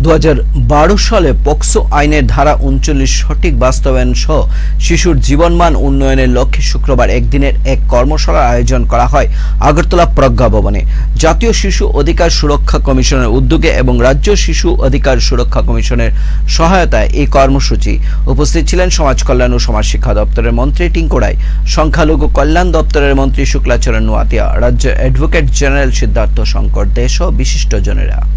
2012 সালে পক্সো আইনের ধারা 39 সঠিক বাস্তবায়ন সহ শিশুর জীবনমান উন্নয়নের লক্ষ্যে শুক্রবার একদিনের এক কর্মশালার আয়োজন করা হয় আগরতলা প্রজ্ঞা ভবনে। জাতীয় শিশু অধিকার সুরক্ষা কমিশনের উদ্যোগে এবং রাজ্য শিশু অধিকার সুরক্ষা কমিশনের সহায়তায় এই কর্মসূচি। উপস্থিত ছিলেন সমাজ কল্যাণ ও সমাজ শিক্ষা দপ্তরের মন্ত্রী টিঙ্কু রায়, সংখ্যালঘু কল্যাণ দপ্তরের মন্ত্রী শুক্লাচরণ নোয়াতিয়া, রাজ্য অ্যাডভোকেট জেনারেল সিদ্ধার্থ শঙ্কর দে সহ বিশিষ্টজনেরা।